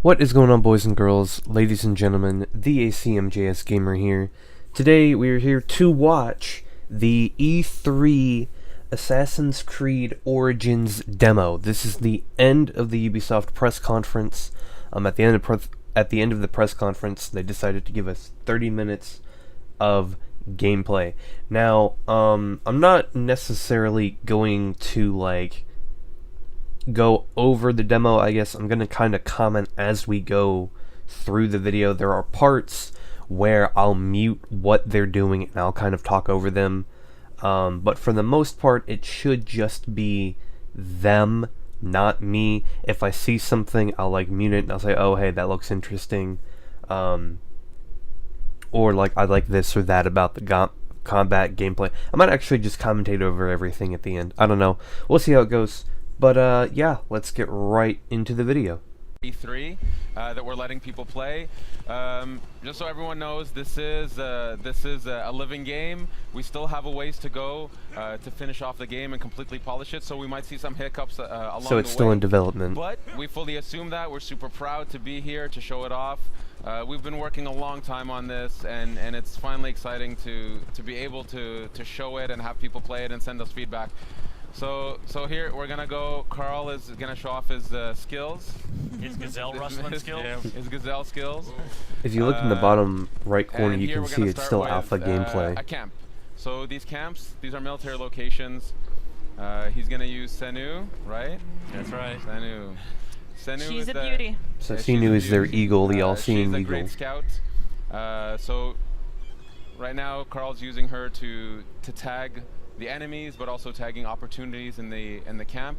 What is going on, boys and girls, ladies and gentlemen? The ACMJS Gamer here. Today we are here to watch the E3 Assassin's Creed Origins demo. This is the end of the Ubisoft press conference. At the end of the press conference, they decided to give us 30 minutes of gameplay. Now, I'm not necessarily going to go over the demo. I guess I'm gonna kind of comment as we go through the video. There are parts where I'll mute what they're doing and I'll kind of talk over them, but for the most part it should just be them, not me. If I see something, I'll mute it and I'll say, oh hey, that looks interesting, or I like this or that about the combat gameplay. I might actually just commentate over everything at the end. I don't know, we'll see how it goes. But yeah, let's get right into the video. E3 that we're letting people play. Just so everyone knows, this is a living game. We still have a ways to go to finish off the game and completely polish it. So we might see some hiccups along the way. So it's still in development. But we fully assume that. We're super proud to be here to show it off. We've been working a long time on this, and it's finally exciting to be able to show it and have people play it and send us feedback. So here we're gonna go. Carl is gonna show off his skills. His gazelle rustling skills. Yeah, his gazelle skills. If you look in the bottom right corner, you here can see it's still with, alpha gameplay. A camp. So these camps, these are military locations. He's gonna use Senu, right? That's right. Senu. She's a beauty. So Senu is their eagle, the all-seeing she's a eagle. great scout. So right now, Carl's using her to tag the enemies, but also tagging opportunities in the camp.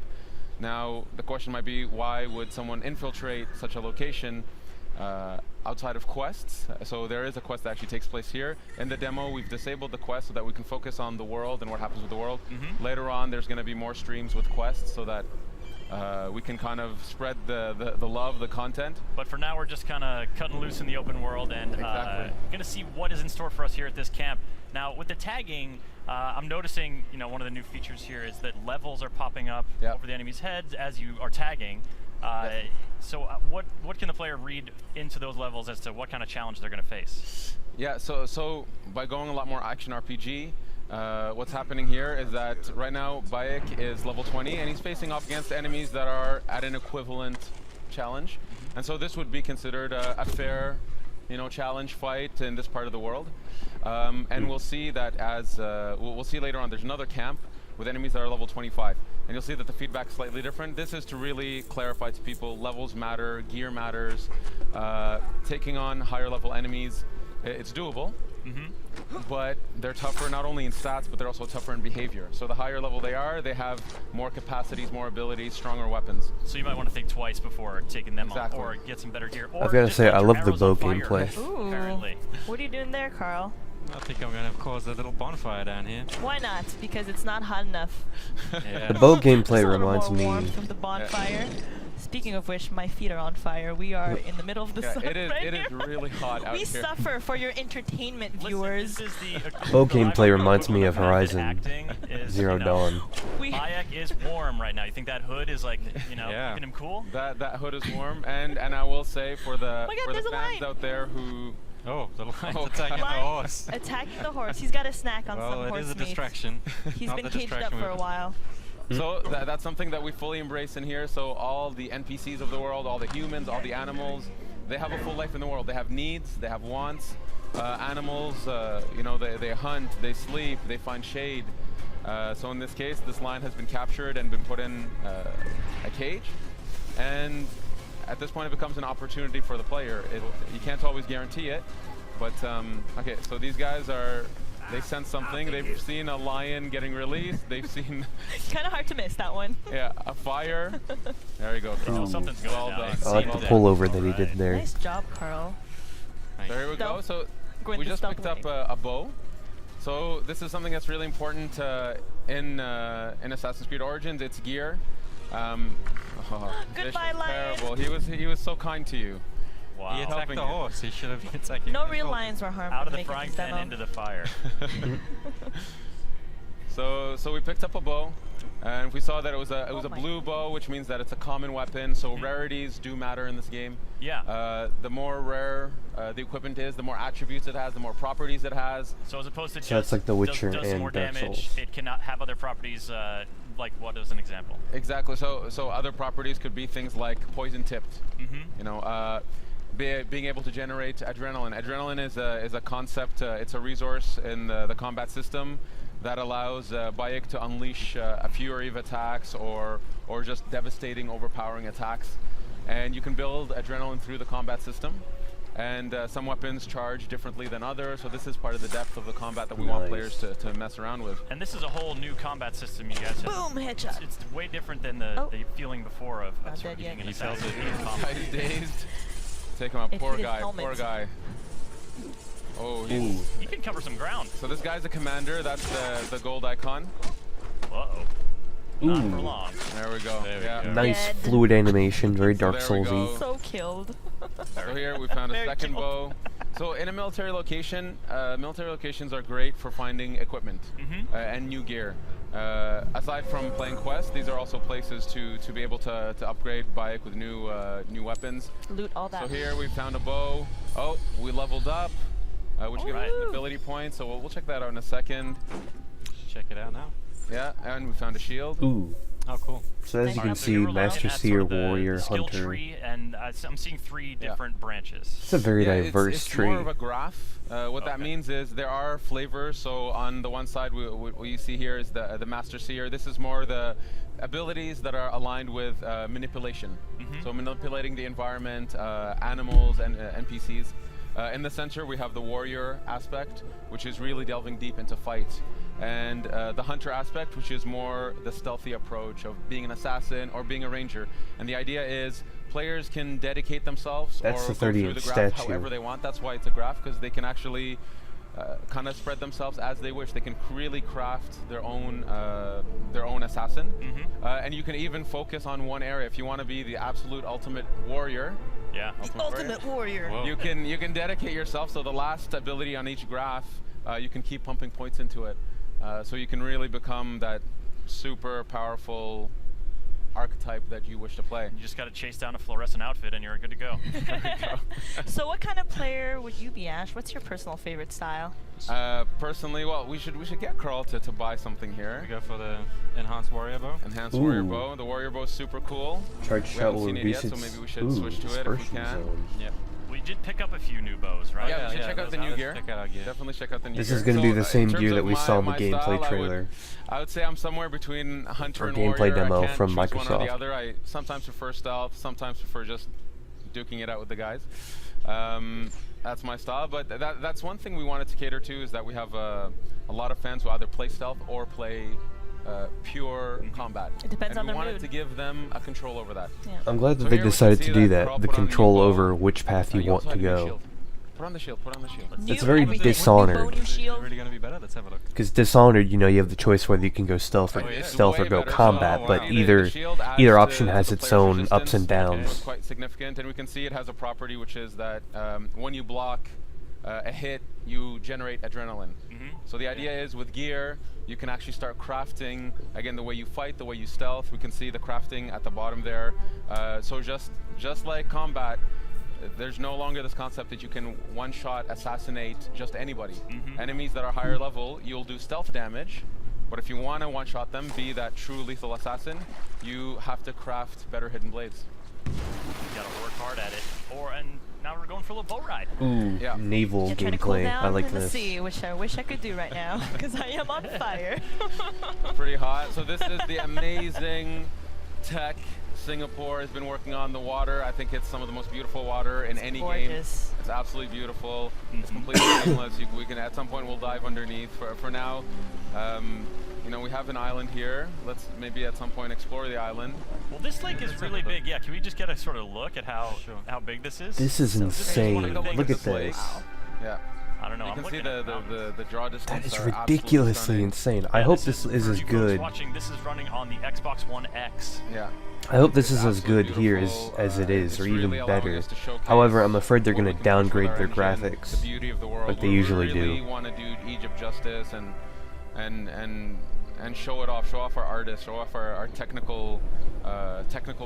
Now the question might be, why would someone infiltrate such a location outside of quests? So there is a quest that actually takes place here. In the demo, we've disabled the quest so that we can focus on the world and what happens with the world. Later on, there's going to be more streams with quests so that we can kind of spread the love, the content. But for now, we're just kind of cutting loose in the open world and Exactly. going to see what is in store for us here at this camp. Now, with the tagging, I'm noticing, one of the new features here is that levels are popping up over the enemy's heads as you are tagging. So what can the player read into those levels as to what kind of challenge they're going to face? Yeah, so by going a lot more action RPG, what's happening here is that right now Bayek is level 20 and he's facing off against enemies that are at an equivalent challenge. And so this would be considered a fair challenge fight in this part of the world. And we'll see that as we'll see later on, there's another camp with enemies that are level 25. And you'll see that the feedback's slightly different. This is to really clarify to people, levels matter, gear matters. Taking on higher level enemies, it's doable. But they're tougher not only in stats, but they're also tougher in behavior. So the higher level they are, they have more capacities, more abilities, stronger weapons. So you might want to think twice before taking them on, Exactly. or get some better gear. Or I've got to just say, let I your love the arrows bow on fire, gameplay. Ooh. apparently. What are you doing there, Carl? I think I'm going to cause a little bonfire down here. Why not? Because it's not hot enough. Yeah. The bow gameplay Just a little reminds more me. warmth of the bonfire. Speaking of which, my feet are on fire. We are in the middle of the sun it is right it is here. really hot out We here. suffer for your entertainment, viewers. Listen, this is the Bow the live gameplay reminds equivalent me of of Horizon acting is, Zero Dawn. We Bayek is warm right now. You think that hood is Yeah. keeping him cool? That hood is warm, and I will say for the Oh my God, for the there's a fans lion. out there who Oh, the lion's Oh, attacking the Lion horse. attacking the horse. He's got a snack on Well, some it horse is a meat. distraction. He's Not been the caged up distraction for a we've- while. So that's something that we fully embrace in here. So all the NPCs of the world, all the humans, all the animals, they have a full life in the world. They have needs, they have wants. Animals, they hunt, they sleep, they find shade. So in this case, this lion has been captured and been put in a cage. And at this point, it becomes an opportunity for the player. You can't always guarantee it, but okay. So these guys they sense something. They've seen a lion getting released. They've seen It's kind of hard to miss that one. a fire. There you go. You know Carl. something's going Well down. done. I like the pullover that he did there. Nice job, Carl. There we go. Stealth. So Gwyn, we the just stealth picked up way. a bow. So this is something that's really important in Assassin's Creed Origins. It's gear. Oh, this is Goodbye, lion. terrible. He was so kind to you. Wow. He attacked helping the you. horse. He should have been attacking No the real horse. lions were harmed. Out of the making frying this pan demo. into the fire. So we picked up a bow. And we saw that it was a Oh my blue bow, which means that it's a common weapon. So rarities do matter in this game. Yeah. The more rare the equipment is, the more attributes it has, the more properties it has. So as opposed to So just it's like The Witcher does and more Dark damage, Souls. it cannot have other properties. Like what is an example? Exactly. So other properties could be things like poison tipped. Mm-hmm. You know, being able to generate adrenaline. Adrenaline is a concept. It's a resource in the combat system that allows Bayek to unleash a fury of attacks or just devastating, overpowering attacks. And you can build adrenaline through the combat system. And some weapons charge differently than others, so this is part of the depth of the combat that we want players to mess around with. And this is a whole new combat system you guys have. Boom, headshot. It's way different than the feeling before of Not sort of dead yet. using an He felt assassin it. in combat. Guy's dazed. Take him out. It Poor hit his guy. helmet. Poor guy. Oh, Ooh. he's... You can cover some ground. So this guy's a commander. That's the gold icon. Uh-oh. Not for Ooh. long. There we go. There we Yeah. go. Nice Dead. fluid animation, very Dark there we Soulsy. go. So killed. So here we found a Very second killed. bow. So in a military location, military locations are great for finding equipment and new gear. Aside from playing quests, these are also places to be able to upgrade Bayek with new weapons. Loot all that. So here we found a bow. Oh, we leveled up, which gives us Woo! an ability point. So we'll check that out in a second. Check it out now. Yeah, and we found a shield. Ooh. Oh, cool. So as you Nice. can So see, you're looking Master at sort Seer, of the Warrior, skill Hunter. tree, and I'm seeing 3 different branches. It's a very Yeah, diverse it's tree. more of a graph. What that Okay. means is there are flavors. So on the one side, what you see here is the Master Seer. This is more the abilities that are aligned with manipulation. So manipulating the environment, animals, and NPCs. In the center, we have the warrior aspect, which is really delving deep into fight. And the hunter aspect, which is more the stealthy approach of being an assassin or being a ranger. And the idea is players can dedicate themselves That's or the go through 30-inch the graph statue. however they want. That's why it's a graph, because they can actually kind of spread themselves as they wish. They can really craft their own assassin. And you can even focus on one area. If you want to be the absolute ultimate warrior, Yeah. Ultimate warrior. Whoa. you can dedicate yourself. So the last ability on each graph, you can keep pumping points into it. So you can really become that super powerful archetype that you wish to play. You just got to chase down a fluorescent outfit and you're good to go. So what kind of player would you be, Ash? What's your personal favorite style? Personally, well, we should get Carl to buy something We here. go for the enhanced warrior bow. Enhanced warrior Ooh. bow. The warrior bow is super cool. Charge We shot haven't will seen it reduce yet, so its maybe we should switch to it if we dispersion can. zone. Yep. We did pick up a few new bows, right? Yeah, we should check out the new Let's gear. check out our gear. Definitely check out the new This gear. is going to be So, the in same terms gear that of we saw in the my gameplay style, trailer. I would say I'm somewhere between Hunter Or and gameplay Warrior. demo I can't from choose one or Microsoft. the other. I sometimes prefer stealth, sometimes prefer just duking it out with the guys. That's my style, but that's one thing we wanted to cater to, is that we have a lot of fans who either play stealth or play pure combat. It depends and on we their wanted mood. to give them a control over that. Yeah. I'm glad that So they here we can decided see to do that that, Carl the put on the control new bow. over which path you want also to have a new go. shield. Put on the shield, put on the shield. It's New very everything. Dishonored. New bow, new Is it shield. really going to be better? Let's have a look. Because Dishonored, you know, you have the choice whether you can go stealth or Oh, yeah. It's stealth or way go better. So, combat, wow. but The either shield adds either to option has the its player's own ups and resistance. downs. It's quite significant, and we can see it has a property which is that when you block a hit, you generate adrenaline. So the idea is with gear, you can actually start crafting, again, the way you fight, the way you stealth. We can see the crafting at the bottom there. So just like combat, there's no longer this concept that you can one-shot assassinate just anybody. Enemies that are higher level, you'll do stealth damage, but if you want to one-shot them, be that true lethal assassin, you have to craft better hidden blades. You gotta work hard at it. And now we're going for a little boat ride. Ooh, Yeah. naval You're trying to cool gameplay. down I like in the this. sea, which I wish I could do right now, because I am on fire. Pretty hot. So this is the amazing tech Singapore has been working on. The water, I think it's some of the most beautiful water in any game. Gorgeous. It's absolutely beautiful. It's completely seamless. We can, at some point, we'll dive underneath. For now, you know, we have an island here. Let's maybe at some point explore the island. Well, this lake is really big. Yeah, can we just get a sort of look at how big this is? This is wanna insane. go look Look at at this lake. this. Wow. Yeah. I don't know. You I'm can see looking at the mountains. draw distance. That is are absolutely ridiculously stunning. insane. Yeah, I hope this this is for as you folks good. watching, this is running on the Xbox One X. Yeah. I hope this It's is as good absolutely here beautiful. as it is, It's or really even allowing better. us to showcase However, I'm afraid they're what going we to can do with downgrade our their engine, graphics, the beauty of the world. like they We usually really do. want to do Egypt justice and and show it off. Show off our artists. Show off our technical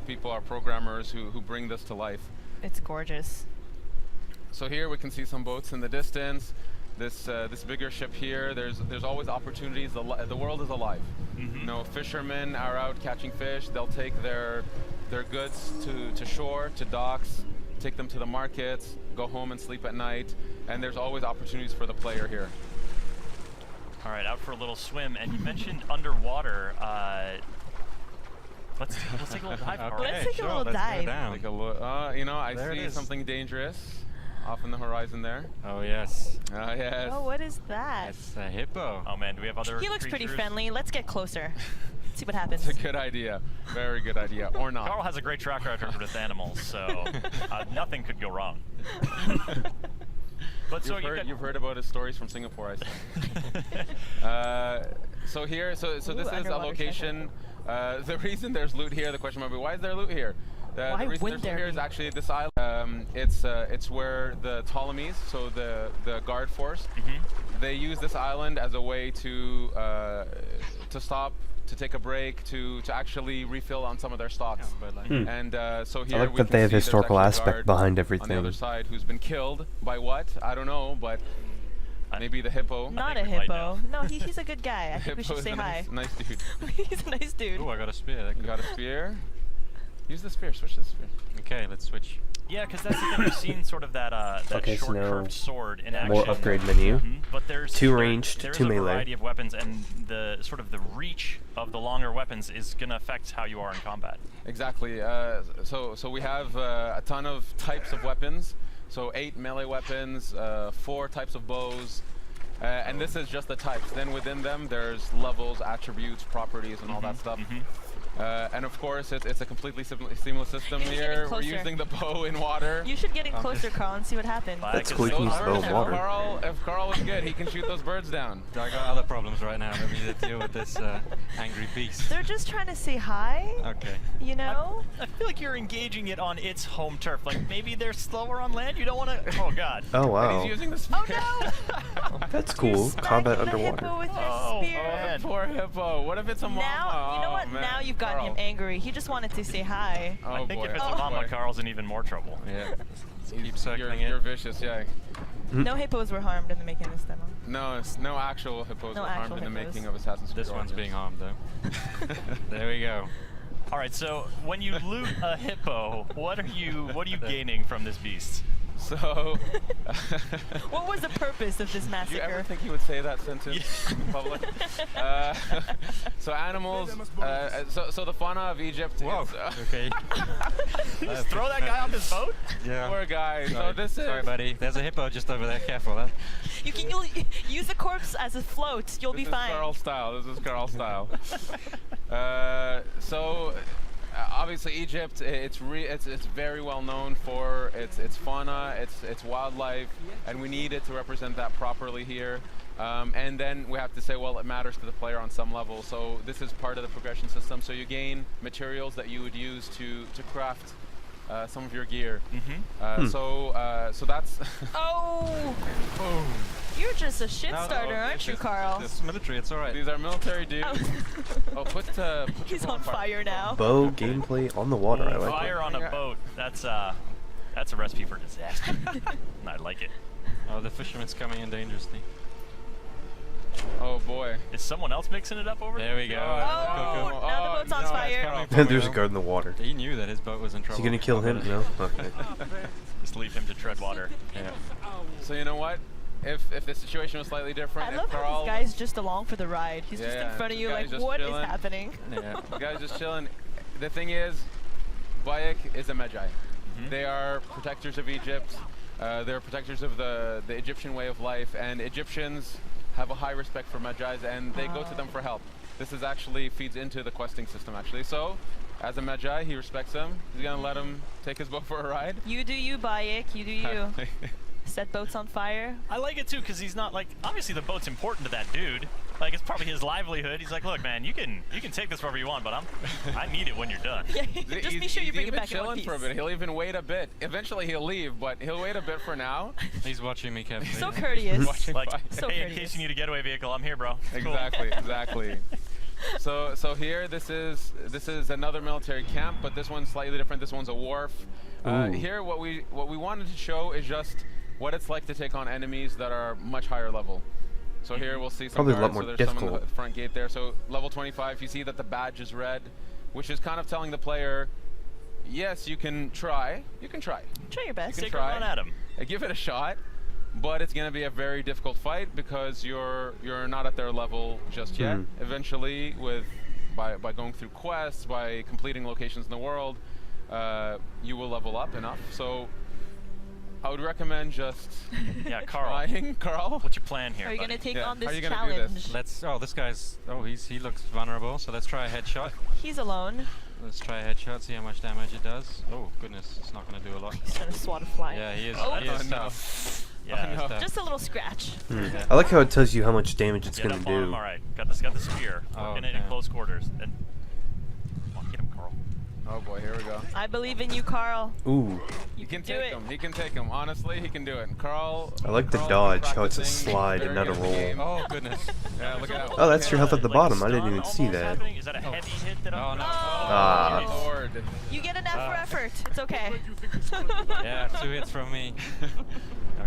people, our programmers who bring this to life. It's gorgeous. So here we can see some boats in the distance. This bigger ship here. There's always opportunities. The world is alive. You know, fishermen are out catching fish. They'll take their goods to shore, to docks, take them to the markets, go home and sleep at night. And there's always opportunities for the player here. All right, out for a little swim. And you mentioned underwater. Let's take a little dive. Carl. Let's take a little let's dive. Go down. Take a look. You know, I There it see is. something dangerous off in the horizon there. Oh yes, Yes. Oh, what is that? that's a hippo. Oh man, do we have other? He looks pretty creatures? friendly. Let's get closer. See what happens. It's a good idea. Very good idea. Or not. Carl has a great track record with animals, so nothing could go wrong. But so You've heard about his stories from Singapore, I see. So this is a underwater location. The reason there's loot here, the question might be, why is there loot here? Why the reason would there's there loot here is be? actually this island. It's where the Ptolemies, so the guard force, they use this island as a way to stop, to take a break, to actually refill on some of their stocks. And so here I like we that can they have see there's historical actually a aspect guard behind on the everything. other side who's been killed by what? I don't know, but maybe the hippo. Not a think we might hippo. No, he's a good guy. I think we Hippo should is say a hi. nice dude. He's a nice dude. Oh, I got a spear. You got a spear? Use the spear. Switch the spear. Okay, let's switch. Yeah, because that's the thing. We've seen sort of that Okay, so short now curved sword in action. More upgrade menu. But there's Two there- ranged, there's two a melee. variety of weapons, and the sort of the reach of the longer weapons is going to affect how you are in combat. Exactly. So we have a ton of types of weapons. So 8 melee weapons, 4 types of bows, and this is just the types. Then within them, there's levels, attributes, properties, and all that stuff. And of course, it's a completely seamless system You should get here. We're closer. using the bow in water. You should get in closer, Carl, and see what happens. That's Because cool. You can those use the bow birds in are- water. If Carl is good, he can shoot those birds down. I got other problems right now. Let me deal with this angry beast. They're just trying to say hi, Okay. you know? I feel like you're engaging it on its home turf. Like maybe they're slower on land. You don't want to. Oh God. Oh And wow, he's using the spear. Oh no! that's You're cool. smacking Combat the underwater. hippo with your Oh, spear. man. Poor hippo. What if it's a mama? Now, you know Oh, what? man. Now you've gotten him Carl. angry. He just wanted to say hi. Oh, I think boy. if it's Oh, a mama, boy. Carl's in even more trouble. Yeah. Keep circling You're it. vicious, yeah. No hippos were harmed in the making of this demo. No, it's no actual hippos No were harmed actual in the hippos. making of Assassin's Creed. This one's Origins. being harmed though. There we go. All right. So when you loot a hippo, what are you gaining from this beast? So, What was the purpose of this do you ever massacre? think he would say that sentence in public? So animals. So the fauna of Egypt. Whoa. Is, Okay. Just throw that guy off his boat? Yeah. poor guy. So Sorry. this is. Sorry, buddy. There's a hippo just over there. Careful, huh? You can use the corpse as a float. You'll This be is fine. Carl style. This is Carl style. Obviously Egypt, it's very well known for its fauna, its wildlife, and we need it to represent that properly here. And then we have to say, well, it matters to the player on some level. So this is part of the progression system. So you gain materials that you would use to craft some of your gear. So that's. Oh! You're just a shit No, starter, no, aren't this you, is- Carl? This is military. It's all right. These are military dudes. Oh. Put He's your on fire now. Bow gameplay on the water. I like Fire it. on a boat. That's a recipe for disaster. I like it. Oh, the fisherman's coming in dangerously. Oh boy. Is someone else mixing it up over There we go. Oh, Go, go. now the boat's on no, fire. Carl. There's a guard in the water. He knew that his boat was in Is trouble. he gonna kill him? No. Okay. Just leave him to tread water. Yeah. So you know what? If the situation was slightly different, I if love how Carl, this guy's just along for the ride. He's just in Yeah, front of you this like, guy's just what is chilling. happening? Yeah. the guy's just chilling. The thing is, Bayek is a Magi. They are protectors of Egypt. They're protectors of the Egyptian way of life, and Egyptians have a high respect for Magi's, and they go to them for help. This is actually feeds into the questing system, actually. So, as a Magi, he respects them. He's gonna let him take his boat for a ride. You do you, Bayek. You do you. Set boats on fire. I like it too because he's not like obviously the boat's important to that dude. Like it's probably his livelihood. He's like, look, man, you can take this wherever you want, but I need it when you're done. Yeah, just be sure you bring it back in one chilling piece. for a bit. He'll even wait a bit. Eventually, he'll leave, but he'll wait a bit for now. He's watching me carefully. So courteous. Watching Like, Bayek. So hey, in courteous. case you need a getaway vehicle, I'm here, bro. It's cool. Exactly, exactly. So here, this is another military camp, but this one's slightly different. This one's a wharf. Ooh. Here, what we wanted to show is just what it's like to take on enemies that are much higher level. So here we'll see some Probably a lot guards. more So there's some in difficult. the front gate there. So level 25, you see that the badge is red, which is kind of telling the player, yes, you can try. You can try. Try your best. You Take can a try. run at him. Give it a shot, but it's going to be a very difficult fight because you're not at their level just yet. Eventually, by going through quests, by completing locations in the world, you will level up enough. So I would recommend just Yeah, Carl. trying. Carl, What's your plan here? Are you buddy? gonna take Yeah, on how are this you gonna do this? challenge? Let's. Oh, this guy's. Oh, he looks vulnerable. So let's try a headshot. He's alone. Let's try a headshot. See how much damage it does. Oh goodness, it's not gonna do a lot. He's gonna swat a fly. Yeah, he is. Oh. He is no. tough. Yeah. no. Tough. Just a little scratch. Yeah. I like how it tells you how much damage it's Get going up to on him. do. All right. Got the spear. Oh, Working it in okay. close quarters. And come on, get him, Carl. Oh boy, here we go. I believe in you, Carl. Ooh, He can do take it. him. He can take him. Honestly, he can do it. Carl. I like the Carl's dodge, been how it's a practicing slide and very not a good in the roll. game. Oh goodness. Yeah, look at that. Oh, that's your health at the Like bottom. I stun didn't even see almost that. happening. Is that a heavy hit that I'm Oh, no. Ah. Oh, Lord. You get an F for effort. It's okay. Yeah, 2 hits from me.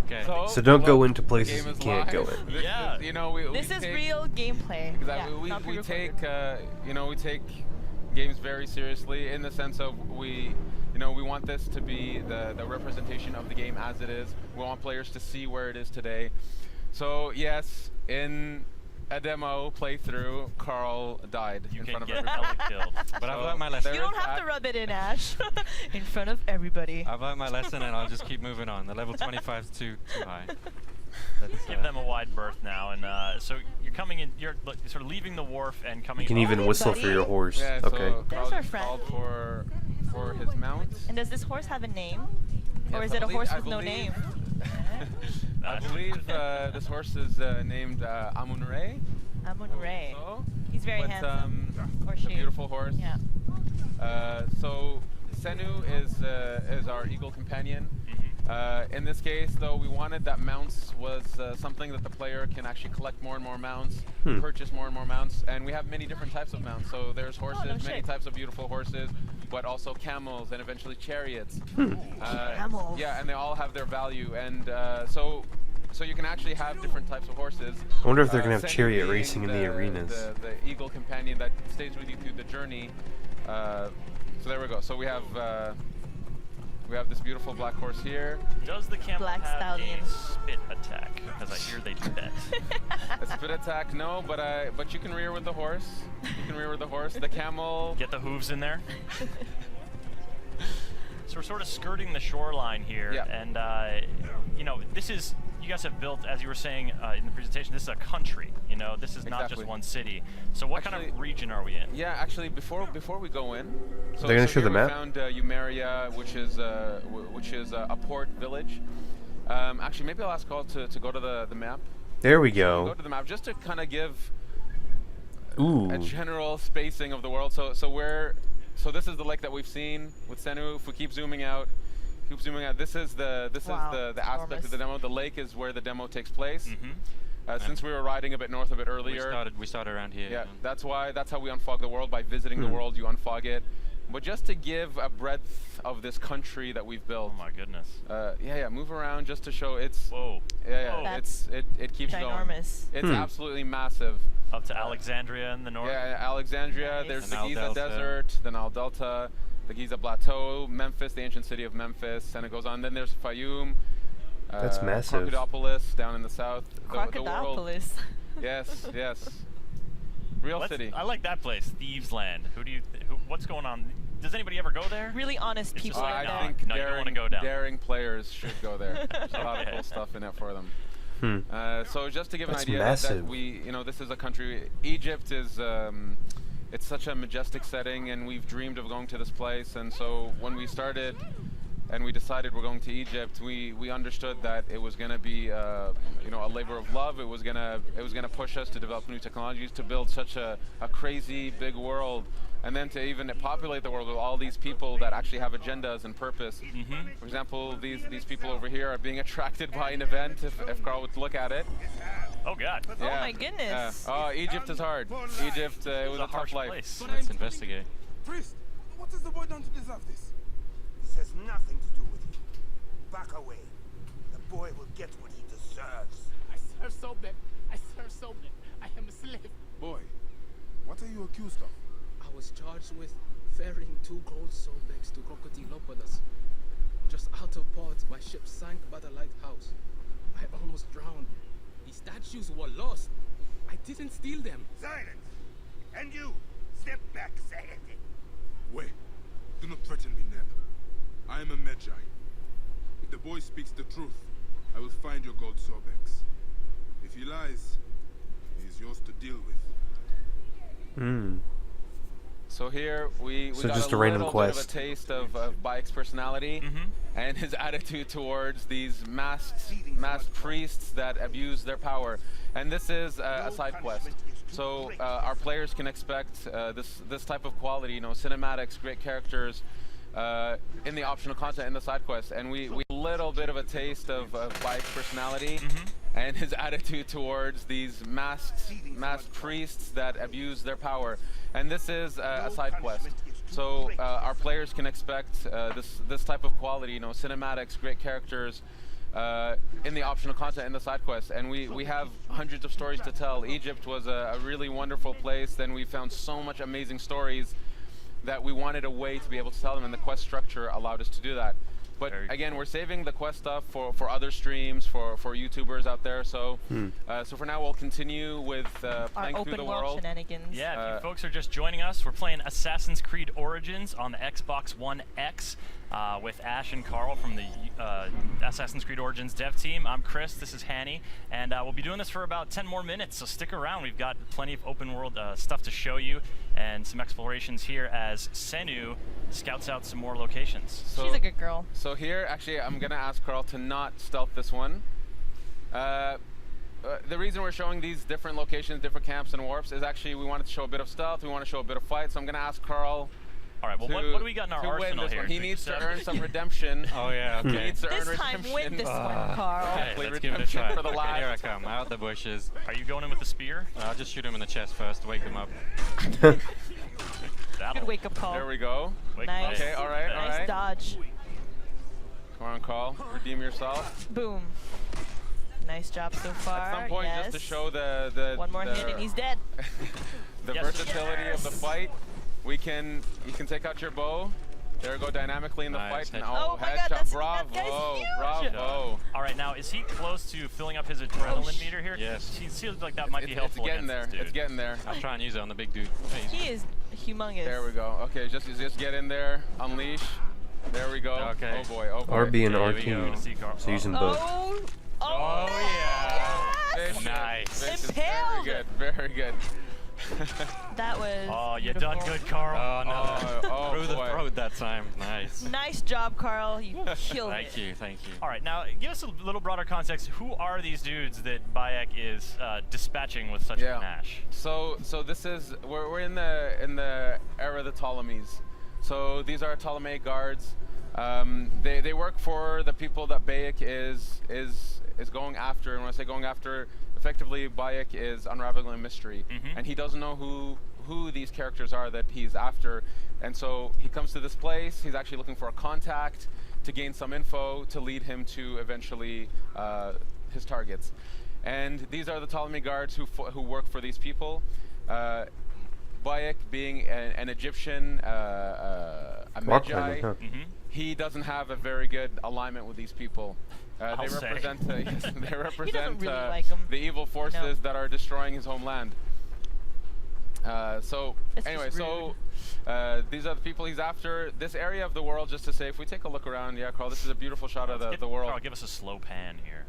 Okay. So don't go look, into the places game you is can't go live. in. This Yeah. is, you know, we This is take, real gameplay. Exactly. Yeah, not we pre-recorded. take we take games very seriously in the sense of we want this to be the representation of the game as it is. We want players to see where it is today. So yes, in a demo playthrough, Carl died You in can front of get everybody. Ellie killed. But I've So learned my lesson. You don't There is have to that. rub it in, Ash. In front of everybody. I've learned my lesson, and I'll just keep moving on. The level 25 is too high. Let's, Give them a wide berth now, and so you're coming in. You're sort of leaving the wharf and coming. You can in. even Hey, whistle for buddy. your horse. Yeah, Okay. so There's Carl our just friend. called for his mount. And does this horse have a name? Or Yes, is I it a believe- horse I with no believe- name? I believe this horse is named Amun-Re. Amun-Re. So, He's very but, handsome. Or a she. beautiful horse. Yeah. So Senu is our eagle companion. Mhm. In this case, though, we wanted that mounts was something that the player can actually collect more and more mounts, purchase more and more mounts, and we have many different types of mounts. So there's horses, no many shit. types of beautiful horses, but also camels and eventually chariots. Camels. Yeah, and they all have their value, and so you can actually have different types of horses. I wonder if they're gonna have Senu chariot being racing in the arenas. The eagle companion that stays with you through the journey. So there we go. So we have this beautiful black horse here. Does the camel Black have stallion. a spit attack? Because I hear they do that. A spit attack, no, but you can rear with the horse. You can rear with the horse. The camel. Get the hooves in there. So we're sort of skirting the shoreline here, Yeah. and this is, you guys have built, as you were saying in the presentation, this is a country. This is not just Exactly. one city. So what kind Actually- of region are we in? Yeah, actually, before we go in, so, They're gonna so show here the we map? found Eumeria, which is a port village. Actually, maybe I'll ask Carl to go to the map. There we Go go. to the map just to kind of give Ooh. a general spacing of the world. So this is the lake that we've seen with Senu. If we keep zooming out, this is the Wow, aspect enormous. of the demo. The lake is where the demo takes place. Mm-hmm. Since we were riding a bit north of it We earlier, started around here. yeah, that's how we unfog the world, by visiting the world. You unfog it, but just to give a breadth of this country that we've built. Oh my goodness. Yeah, move around just to show it's. Whoa. Yeah, Whoa. it keeps going. Ginormous. It's absolutely massive. Up to Alexandria in the north. Yeah, Alexandria. Nice. There's The the Nile Giza Delta. Desert, the Nile Delta, the Giza Plateau, Memphis, the ancient city of Memphis, and it goes on. Then there's Fayum. That's massive. Crocodilopolis down in the south. The world. Crocodilopolis. Yes, yes. Real city. I like that place, Thieves Land. What's going on? Does anybody ever go there? Really honest It's people just are like, I there. think No, you don't wanna go down. daring players should go there. There's a lot of Okay. cool stuff in it for them. Hmm. So just to give That's an idea, that massive. this is a country. Egypt is, it's such a majestic setting, and we've dreamed of going to this place. And so when we started, and we decided we're going to Egypt, we understood that it was going to be, a labor of love. It was gonna push us to develop new technologies, to build such a crazy big world, and then to even populate the world with all these people that actually have agendas and purpose. Mm-hmm. For example, these people over here are being attracted by an event, if Carl would look at it. Oh god. Oh my goodness. Oh, Egypt is hard. Egypt, it was a tough harsh life. place. Let's investigate. Priest, what has the boy done to deserve this? This has nothing to do with you. Back away. The boy will get what he deserves. I serve Sobek. I serve Sobek. I am a slave. Boy, what are you accused of? I was charged with ferrying 2 gold Sobeks to Crocodilopolis. Just out of port, my ship sank by the lighthouse. I almost drowned. The statues were lost. I didn't steal them. Silence! And you, step back, Sahedi. Wait, do not threaten me, Neb. I am a Medjay. If the boy speaks the truth, I will find your gold Sobex. If he lies, he is yours to deal with. Hmm. So here we So got just a a random little quest. bit of a taste of Bayek's personality and his attitude towards these masked priests that abuse their power. And this is a side quest. So our players can expect this type of quality, you know, cinematics, great characters, in the optional content in the side quest. And we a little bit of a taste of Bayek's personality and his attitude towards these masked priests that abuse their power. And this is a side quest. So our players can expect this type of quality, you know, cinematics, great characters, in the optional content in the side quest. And we have hundreds of stories to tell. Egypt was a really wonderful place. Then we found so much amazing stories that we wanted a way to be able to tell them, and the quest structure allowed us to do that. But again, we're saving the quest stuff for other streams, for YouTubers out there. So so for now, we'll continue with Our playing through open the world world. shenanigans. Yeah, if you folks are just joining us, we're playing Assassin's Creed Origins on the Xbox One X with Ash and Carl from the Assassin's Creed Origins dev team. I'm Chris, this is Hanny, and we'll be doing this for about 10 more minutes, so stick around. We've got plenty of open world stuff to show you and some explorations here as Senu scouts out some more locations. So, She's a good girl. So here, actually, I'm gonna ask Carl to not stealth this one. The reason we're showing these different locations, different camps and warps is actually we wanted to show a bit of stealth, we want to show a bit of fight, so I'm gonna ask Carl. All right, well, what do we got in our to win arsenal this here? one. He needs to earn some redemption. Oh yeah, He okay. needs to This earn time, redemption. win this one, Carl. Okay, Hopefully let's give it a redemption try. for the Okay, last. here I come, out the bushes. Are you going in with the spear? I'll just shoot him in the chest first, wake him up. Good wake up call. There we go. Wake Nice. Okay, all right, all Nice right. dodge. Come on, Carl. Redeem yourself. Boom. Nice job so far. At some point, yes. just to show the One more hit and he's dead. the Yes. versatility of the fight, you can take out your bow. There, go dynamically in the Nice fight. And, headshot. Oh my God, headshot. that Bravo, guy's huge. bravo. All right, now is he close to filling up his adrenaline meter here? Yes. He seems like that might be It's helpful. getting against there. this It's dude. getting there. I'll try and use it on the big dude. He is humongous. There we go. Okay, just get in there. Unleash. There we go. Okay. Oh boy. Oh boy. RB and There R we team. go. See, Carl. So using both. Oh. Oh, no. yeah. Yes! Vicious, Nice. vicious. Impaled. Very good. Very good. That was Oh, you beautiful. done good, Carl. Oh no, Oh, through the boy. throat that time. Nice. Nice job, Carl. You killed it. Thank you, thank you. All right, now give us a little broader context. Who are these dudes that Bayek is dispatching with such Yeah. panache? So this is we're in the era of the Ptolemies. So these are Ptolemaic guards. They work for the people that Bayek is going after. And when I say going after, effectively Bayek is unraveling a mystery, and he doesn't know who these characters are that he's after. And so he comes to this place. He's actually looking for a contact to gain some info to lead him to eventually his targets. And these are the Ptolemy guards who work for these people. Bayek being an Egyptian, a Rock Medjay, climbing, huh? he doesn't have a very good alignment with these people. They I'll say. represent, yes, they represent really like 'em. the evil forces No. that are destroying his homeland. So That's anyway, just so these are the people he's after. This area of the world, just to say, if we take a look around, yeah, Carl, this is a beautiful shot of the world. Carl, give us a slow pan here.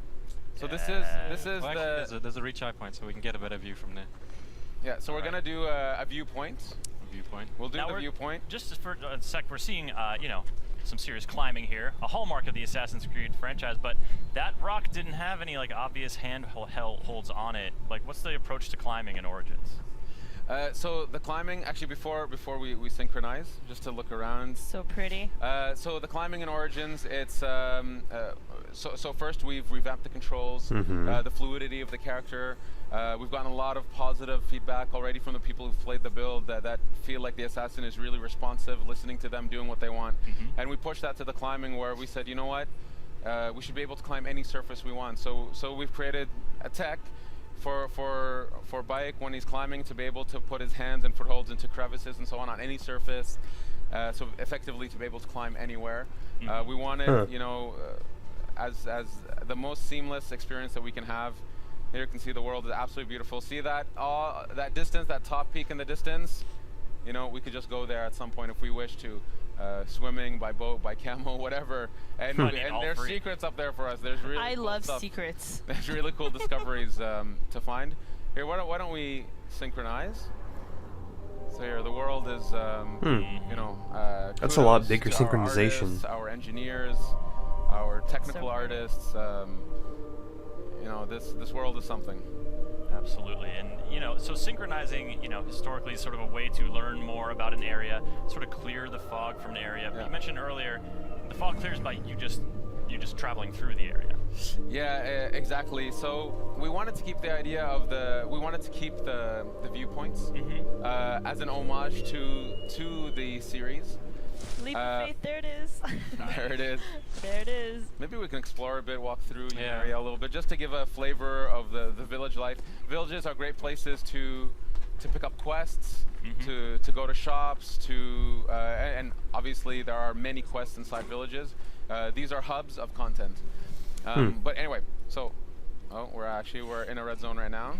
So this Yeah. is Well, actually, the there's a reach eye point, so we can get a better view from there. yeah. So we're Alright. gonna do a viewpoint. Viewpoint. We'll do Now the we're- viewpoint. Just for a sec, we're seeing, you know, some serious climbing here, a hallmark of the Assassin's Creed franchise, but that rock didn't have any, like, obvious handholds on it. Like, what's the approach to climbing in Origins? So the climbing, actually, before we synchronize, just to look around. So pretty. So the climbing in Origins, it's so first we've revamped the controls, the fluidity of the character. We've gotten a lot of positive feedback already from the people who've played the build that feel like the assassin is really responsive, listening to them, doing what they want. And we pushed that to the climbing, where we said, you know what, we should be able to climb any surface we want. So we've created a tech for Bayek when he's climbing to be able to put his hands and footholds into crevices and so on any surface, so effectively to be able to climb anywhere. We wanted, you know, as the most seamless experience that we can have. Here you can see the world is absolutely beautiful. See that that distance, that top peak in the distance? You know, we could just go there at some point if we wish to. Swimming, by boat, by camel, whatever. And there's secrets up there for us. There's really I cool love stuff. secrets. There's really cool discoveries to find. Here, why don't we synchronize? So here, the world is, you know, That's a lot kudos bigger to our synchronization. artists, our engineers, our technical artists. You know, this world is something. Absolutely, and you know, so synchronizing, you know, historically is sort of a way to learn more about an area, sort of clear the fog from an area. But you mentioned earlier, the fog clears by you just traveling through the area. Yeah, exactly. So we wanted to keep the idea of we wanted to keep the viewpoints as an homage to the series. Leap of faith, there it is. There it is. There it is. Maybe we can explore a bit, walk through the area a little bit, just to give a flavor of the village life. Villages are great places to pick up quests, to go to shops, and obviously there are many quests inside villages. These are hubs of content. But anyway, so we're in a red zone right now.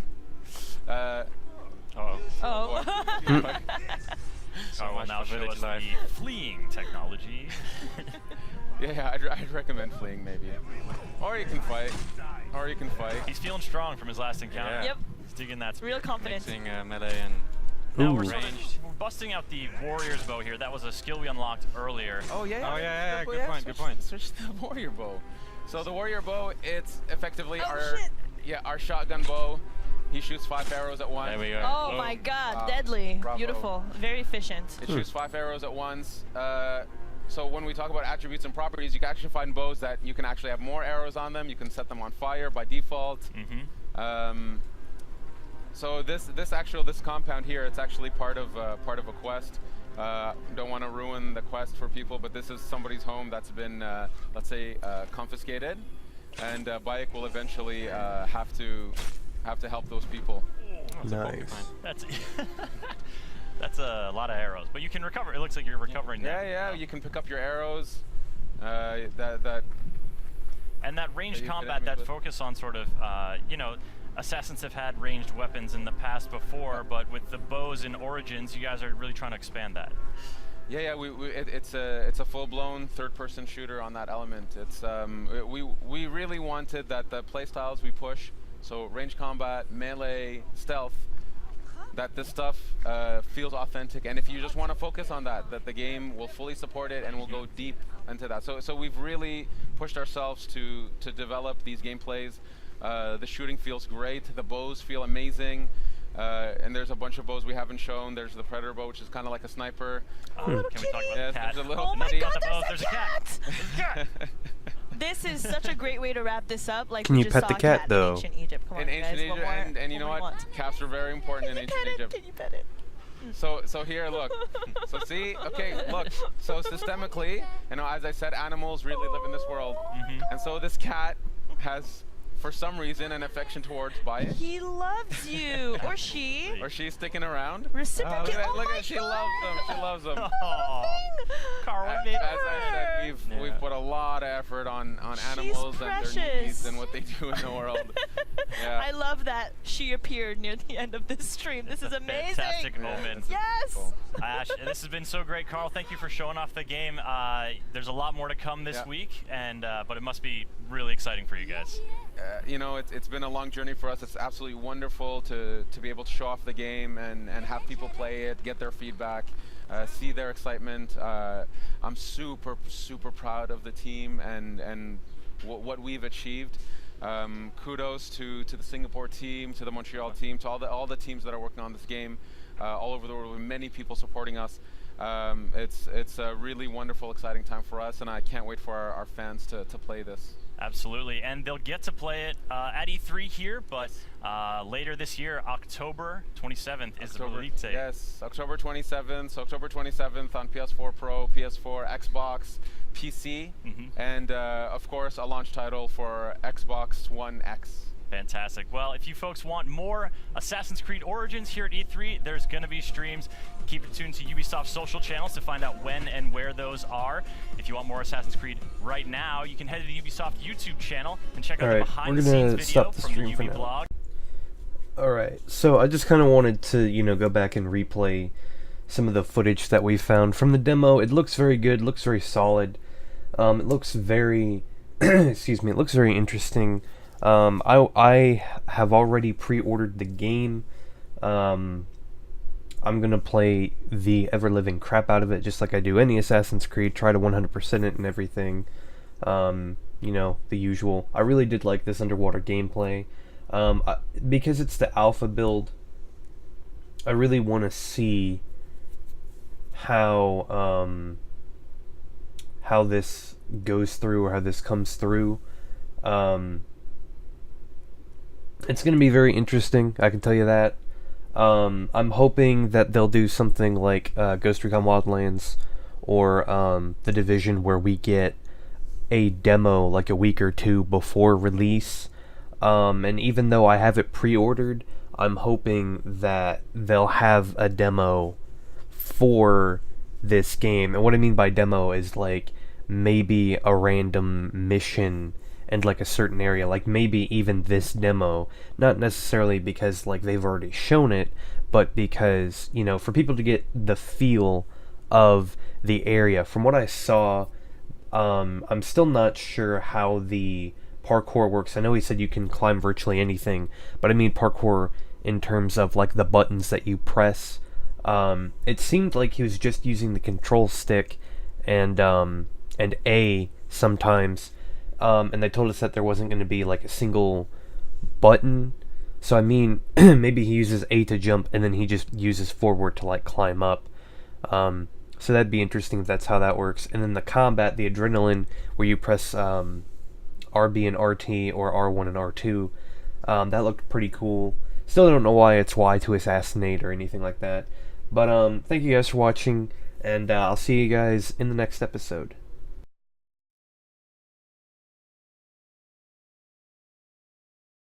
So well, now show us the fleeing technology. Yeah, I'd recommend fleeing maybe. Or you can fight. He's feeling strong from his last encounter. Yeah. Yep. He's digging that. Real confidence. Mixing melee and now we're sort of busting out the warrior's bow here. That was a skill we unlocked earlier. Oh yeah. Good point. Switch to the warrior bow. So the warrior bow, it's effectively our shotgun bow. He shoots 5 arrows at once. There we go. Oh my god, deadly. Bravo. Beautiful. Very efficient. It shoots 5 arrows at once. So when we talk about attributes and properties, you can actually find bows that you can actually have more arrows on them. You can set them on fire by default. So this compound here, it's actually part of a quest. Don't want to ruin the quest for people, but this is somebody's home that's been, let's say, confiscated, and Bayek will eventually have to help those people. Nice. That's a lot of arrows, but you can recover. It looks like you're recovering now. Yeah, you can pick up your arrows. And that ranged combat, that focus on sort of, you know, assassins have had ranged weapons in the past before, but with the bows in Origins, you guys are really trying to expand that. Yeah, it's a full-blown third-person shooter on that element. It's we really wanted that the playstyles we push, so range combat, melee, stealth, that this stuff feels authentic, and if you just want to focus on that the game will fully support it and will go deep into that. So we've really pushed ourselves to develop these gameplays. The shooting feels great. The bows feel amazing. And there's a bunch of bows we haven't shown. There's the Predator bow, which is kind of like a sniper. Can we talk about the cat? There's a little Oh my kitty. god, there's a cat! This is such a great way to wrap this up. Like, Can we you just pet the saw a cat, cat though? in ancient Egypt. Come on, In ancient guys, Egypt, and you know what? Cats are very important in ancient Egypt. Can you pet it? So here, look. So see, okay, look. So systemically, you know, as I said, animals really live in this world, and so this cat has, for some reason, an affection towards Bayek. He loves you, or she. Or she's sticking around. Reciprocate. Look at she loves them. She loves them. Carl, As I said, we've put a lot of effort on animals and their needs and what they do in the world. Yeah. I love that she appeared near the end of this stream. This is amazing. Fantastic moment. Yes. Ash, this has been so great, Carl. Thank you for showing off the game. There's a lot more to come this week, and but it must be really exciting for you guys. You know, it's been a long journey for us. It's absolutely wonderful to be able to show off the game and have people play it, get their feedback, see their excitement. I'm super proud of the team and what we've achieved. Kudos to the Singapore team, to the Montreal team, to all the teams that are working on this game. all over the world with many people supporting us. It's a really wonderful, exciting time for us, and I can't wait for our fans to play this. Absolutely, and they'll get to play it at E3 here, but later this year, October 27th is the release date. Yes, October 27th. So October 27th on PS4 Pro, PS4, Xbox, PC, and of course a launch title for Xbox One X. Fantastic. Well, if you folks want more Assassin's Creed Origins here at E3, there's going to be streams. Keep it tuned to Ubisoft's social channels to find out when and where those are. If you want more Assassin's Creed right now, you can head to the Ubisoft YouTube channel and check out the behind-the-scenes video from the Ubi blog. Alright, so I just kind of wanted to, you know, go back and replay some of the footage that we found from the demo. It looks very good, looks very solid. It looks very, excuse me, it looks very interesting. I have already pre-ordered the game. I'm gonna play the ever-living crap out of it, just like I do any Assassin's Creed, try to 100% it and everything. You know, the usual. I really did like this underwater gameplay. Because it's the alpha build, I really want to see how this goes through, or how this comes through. It's going to be very interesting, I can tell you that. I'm hoping that they'll do something like Ghost Recon Wildlands or The Division, where we get a demo like a week or two before release. And even though I have it pre-ordered, I'm hoping that they'll have a demo for this game. And what I mean by demo is like maybe a random mission and like a certain area, like maybe even this demo, not necessarily because like they've already shown it, but because, you know, for people to get the feel of the area. From what I saw, I'm still not sure how the parkour works. I know he said you can climb virtually anything, but I mean parkour in terms of like the buttons that you press. It seemed like he was just using the control stick and A sometimes. And they told us that there wasn't going to be like a single button. So I mean, maybe he uses A to jump and then he just uses forward to like climb up. So that'd be interesting if that's how that works. And then the combat, the adrenaline, where you press RB and RT or R1 and R2, that looked pretty cool. Still don't know why it's Y to assassinate or anything like that. But thank you guys for watching, and I'll see you guys in the next episode.